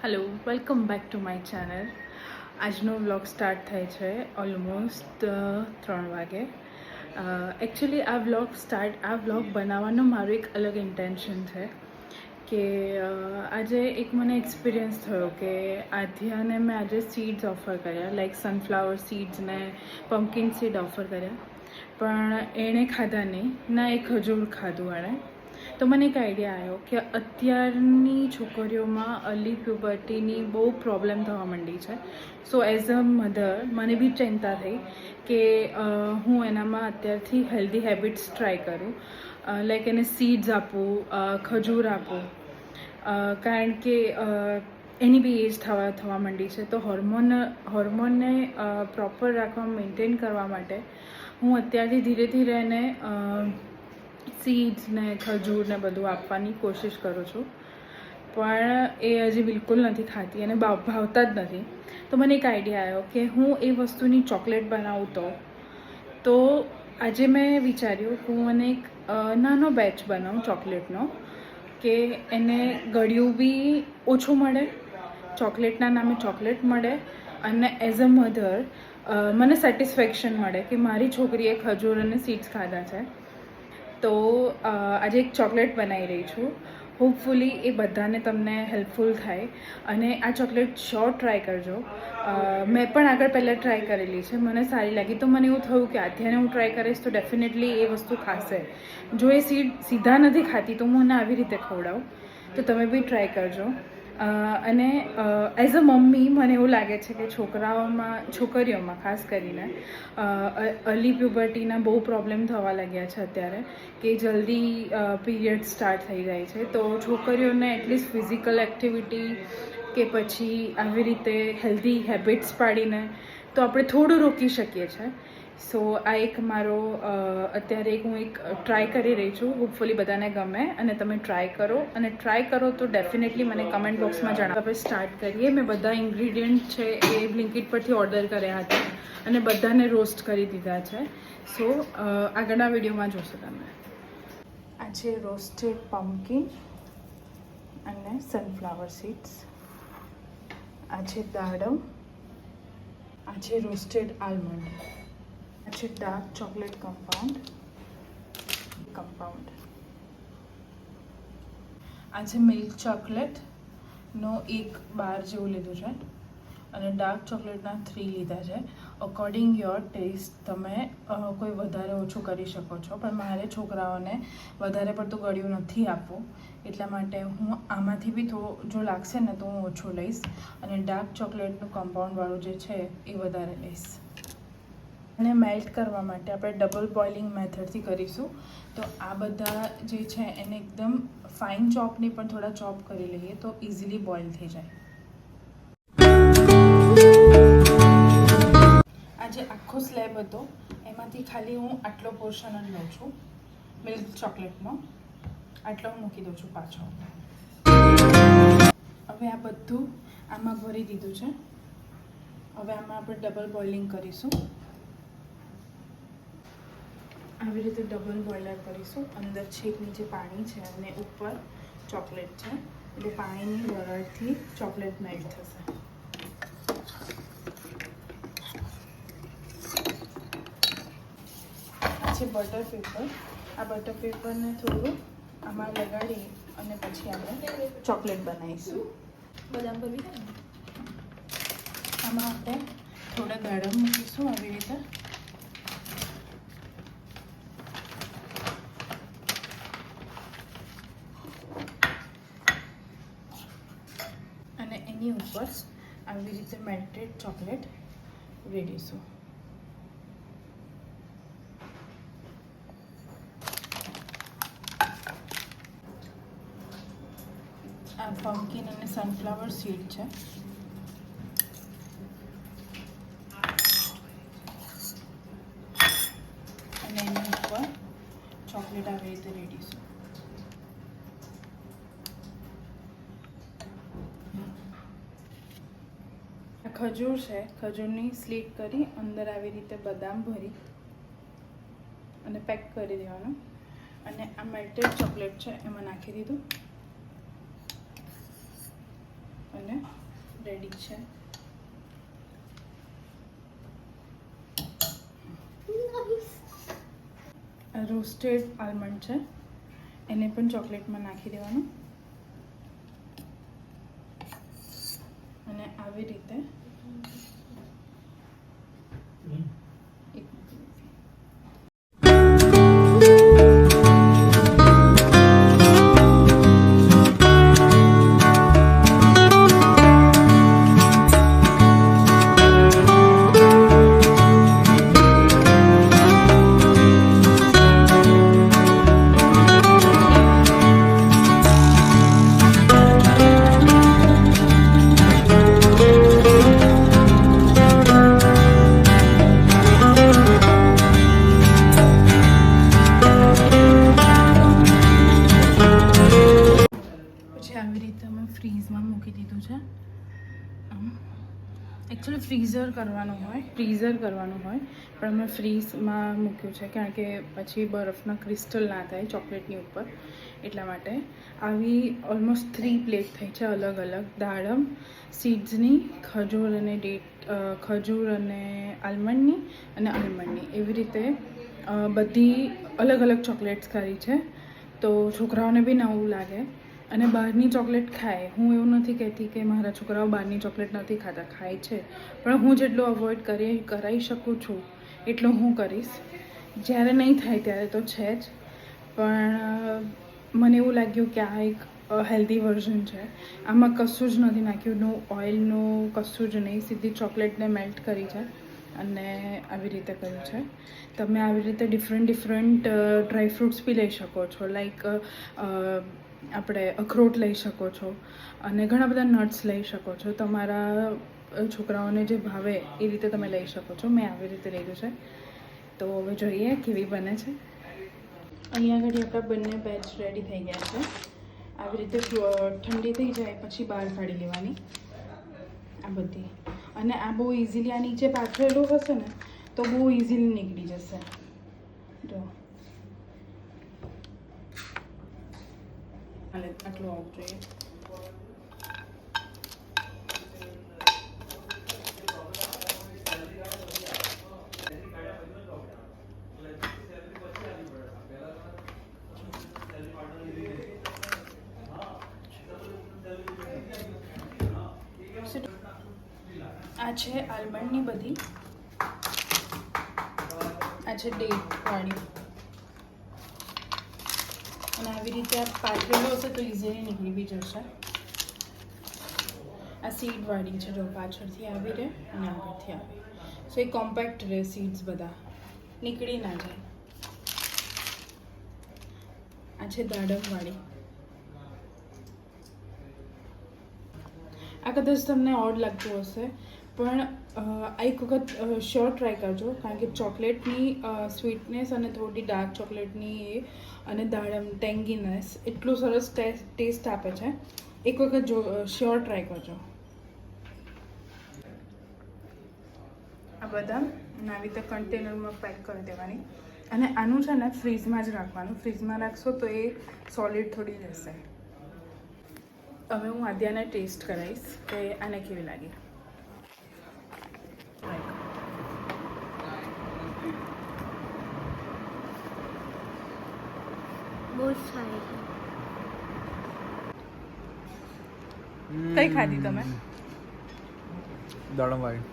Hello, welcome back to my channel. આજનો vlog start થાય છે ઓલમોસ્ટ 3 વાગે. એકચ્યુઅલી આ વ્લોગ બનાવવાનો મારો એક અલગ ઇન્ટેન્શન છે કે આજે એક મને એક્સપિરિયન્સ થયો કે આધ્યાને મેં આજે સીડ્સ ઓફર કર્યા, લાઈક સનફ્લાવર સીડ્સ ને પમ્પકિન સીડ ઓફર કર્યા, પણ એણે ખાધા નહીં, ના એ ખજૂર ખાધું એણે. તો મને એક આઈડિયા આવ્યો કે અત્યારની છોકરીઓમાં અર્લી પ્યુબર્ટીની બહુ પ્રોબ્લેમ થવા માંડી છે. સો એઝ અ મધર મને બી ચિંતા થઈ કે હું એનામાં અત્યારથી હેલ્ધી હેબિટ્સ ટ્રાય કરું, લાઈક એને સીડ્સ આપું, ખજૂર આપું, કારણ કે એની બી એજ થવા માંડી છે. તો હોર્મોનને પ્રોપર રાખવા, મેન્ટેન કરવા માટે હું અત્યારથી ધીરે ધીરે એને સીડ્સ ને ખજૂર ને બધું આપવાની કોશિશ કરું છું, પણ એ હજી બિલકુલ નથી ખાતી અને ભાવતા જ નથી. તો મને એક આઈડિયા આવ્યો કે હું એ વસ્તુની ચોકલેટ બનાવું. તો આજે મેં વિચાર્યું કે હું મને એક નાનો બેચ બનાવું ચોકલેટનો, કે એને ગળ્યું બી ઓછું મળે, ચોકલેટના નામે ચોકલેટ મળે, અને એઝ અ મધર મને સેટિસ્ફેક્શન મળે કે મારી છોકરીએ ખજૂર અને સીડ્સ ખાધા છે. તો આજે એક ચોકલેટ બનાવી રહી છું. હોપફુલી એ બધાને તમને હેલ્પફુલ થાય, અને આ ચોકલેટ શ્યોર ટ્રાય કરજો. મેં પણ આગળ પહેલાં ટ્રાય કરેલી છે, મને સારી લાગી. તો મને એવું થયું કે આધ્યાને હું ટ્રાય કરીશ તો ડેફિનેટલી એ વસ્તુ ખાશે. જો એ સીધા નથી ખાતી તો હું એને આવી રીતે ખવડાવું. તો તમે બી ટ્રાય કરજો. અને એઝ અ મમ્મી મને એવું લાગે છે કે છોકરીઓમાં ખાસ કરીને અર્લી પ્યુબર્ટીના બહુ પ્રોબ્લેમ થવા લાગ્યા છે અત્યારે, કે જલ્દી પીરિયડ સ્ટાર્ટ થઈ જાય છે. તો છોકરીઓને એટલીસ્ટ ફિઝિકલ એક્ટિવિટી કે પછી આવી રીતે હેલ્ધી હેબિટ્સ પાડીને તો આપણે થોડું રોકી શકીએ છીએ. સો આ એક મારો અત્યારે હું એક ટ્રાય કરી રહી છું. હોપફુલી બધાને ગમે અને તમે ટ્રાય કરો, અને ટ્રાય કરો તો ડેફિનેટલી મને કમેન્ટ બોક્સમાં જણાવો. આપણે સ્ટાર્ટ કરીએ. મેં બધા ઇન્ગ્રીડિયન્ટ છે એ બ્લિંકિટ પરથી ઓર્ડર કર્યા હતા અને બધાને રોસ્ટ કરી દીધા છે. સો આગળના વિડીયોમાં જોશો તમે. આ છે રોસ્ટેડ પમ્પકિન અને સનફ્લાવર સીડ્સ. આ છે દાડમ. આ છે રોસ્ટેડ આલમંડ. આ છે ડાર્ક ચોકલેટ કમ્પાઉન્ડ. આ છે મિલ્ક ચોકલેટનો 1 બાર જેવું લીધું છે, અને ડાર્ક ચોકલેટના 3 લીધા છે. અકોર્ડિંગ યોર ટેસ્ટ તમે કોઈ વધારે ઓછું કરી શકો છો, પણ મારે છોકરાઓને વધારે પડતું ગળ્યું નથી આપવું, એટલા માટે હું આમાંથી બી થોડું જો લાગશે ને તો હું ઓછું લઈશ, અને ડાર્ક ચોકલેટનું કમ્પાઉન્ડવાળું જે છે એ વધારે લઈશ. અને મેલ્ટ કરવા માટે આપણે ડબલ બોઇલિંગ મેથડથી કરીશું. તો આ બધા જે છે એને એકદમ ફાઇન ચોપની પણ થોડા ચોપ કરી લઈએ તો ઇઝીલી બોઇલ થઈ જાય. આ જે આખો સ્લેબ હતો એમાંથી ખાલી હું આટલો પોર્શન જ લઉં છું મિલ્ક ચોકલેટનો. આટલો હું મૂકી દઉં છું પાછો. હવે આ બધું આમાં ભરી દીધું છે. હવે આમાં આપણે ડબલ બોઇલિંગ કરીશું. આવી રીતે ડબલ બોઇલર કરીશું. અંદર છેક નીચે પાણી છે અને ઉપર ચોકલેટ છે, એટલે પાણીની વરાળથી ચોકલેટ મેલ્ટ થશે. આ છે બટર પેપર. આ બટર પેપરને થોડું આમાં લગાડી અને પછી આપણે ચોકલેટ બનાવીશું. બદામ ભરી દે. આમાં આપણે થોડા દાડમ મૂકીશું આવી રીતે. અને એની ઉપર આવી રીતે મેલ્ટેડ ચોકલેટ રેડીશું. આ પમ્પકિન અને સનફ્લાવર સીડ છે. અને એની ઉપર ચોકલેટ આવી રીતે રેડીશું. ખજૂર છે, ખજૂરની સ્લીટ કરી અંદર આવી રીતે બદામ ભરી અને પેક કરી દેવાનું. અને આ મેલ્ટેડ ચોકલેટ છે એમાં નાખી દીધું. અને રેડી છે. રોસ્ટેડ આલમંડ છે, એને પણ ચોકલેટમાં નાખી દેવાનું અને આવી રીતે ફ્રીઝમાં મૂકી દીધું છે. એકચ્યુઅલી ફ્રીઝર કરવાનું હોય પણ અમે ફ્રીઝમાં મૂક્યું છે કારણ કે પછી બરફના ક્રિસ્ટલ ના થાય ચોકલેટની ઉપર, એટલા માટે. આવી ઓલમોસ્ટ 3 પ્લેટ થઈ છે અલગ અલગ, દાડમ, સીડ્સની, ખજૂર અને આલમંડની અને આલમંડની, એવી રીતે બધી અલગ અલગ ચોકલેટ્સ કરી છે. તો છોકરાઓને બી નવું લાગે અને બહારની ચોકલેટ ખાય. હું એવું નથી કહેતી કે મારા છોકરાઓ બહારની ચોકલેટ નથી ખાતા, ખાય છે, પણ હું જેટલું અવોઇડ કરાવી શકું છું એટલું હું કરીશ. જ્યારે નહીં થાય ત્યારે તો છે જ, પણ મને એવું લાગ્યું કે આ એક હેલ્ધી વર્ઝન છે. આમાં કશું જ નથી નાખ્યું, નો ઓઇલનું કશું જ નહીં, સીધી ચોકલેટને મેલ્ટ કરી છે અને આવી રીતે કર્યું છે. તમે આવી રીતે ડિફરન્ટ ડ્રાયફ્રૂટ્સ બી લઈ શકો છો, લાઈક આપણે અખરોટ લઈ શકો છો અને ઘણા બધા નટ્સ લઈ શકો છો. તમારા છોકરાઓને જે ભાવે એ રીતે તમે લઈ શકો છો. મેં આવી રીતે લીધું છે. તો હવે જોઈએ કેવી બને છે. અહીંયા આગળ આપણા બંને બેચ રેડી થઈ ગયા છે. આવી રીતે ઠંડી થઈ જાય પછી બહાર કાઢી લેવાની આ બધી, અને આ બહુ ઇઝીલી આ નીચે પાથરેલું હશે ને તો બહુ ઇઝીલી નીકળી જશે. જો આટલું આવવું જોઈએ. આ છે આલમંડની બધી, આ છે ડેટવાળી, અને આવી રીતે આ પાથરેલું હશે તો ઇઝીલી નીકળી બી જશે. આ સીડવાળી છે, જો પાછળથી આવી રહે અને આગળથી આવે, સો એ કોમ્પેક્ટ રહે, સીડ્સ બધા નીકળી ના જાય. આ છે દાડમવાળી. આ કદાચ તમને ઓડ લાગતું હશે પણ આ એક વખત શ્યોર ટ્રાય કરજો, કારણ કે ચોકલેટની સ્વીટનેસ અને થોડી ડાર્ક ચોકલેટની અને દાડમ ટેંગીનેસ એટલું સરસ ટેસ્ટ આપે છે. એક વખત શ્યોર ટ્રાય કરજો. આ બધા આવી રીતે કન્ટેનરમાં પેક કરી દેવાની અને આનું છે ને ફ્રીઝમાં જ રાખવાનું. ફ્રીઝમાં રાખશો તો એ સોલિડ થોડી રહેશે. હવે હું આદ્યાને ટેસ્ટ કરાવીશ કે આને કેવી લાગી. બહુ સારી. કઈ ખાધી તમે? દાડમવાળી.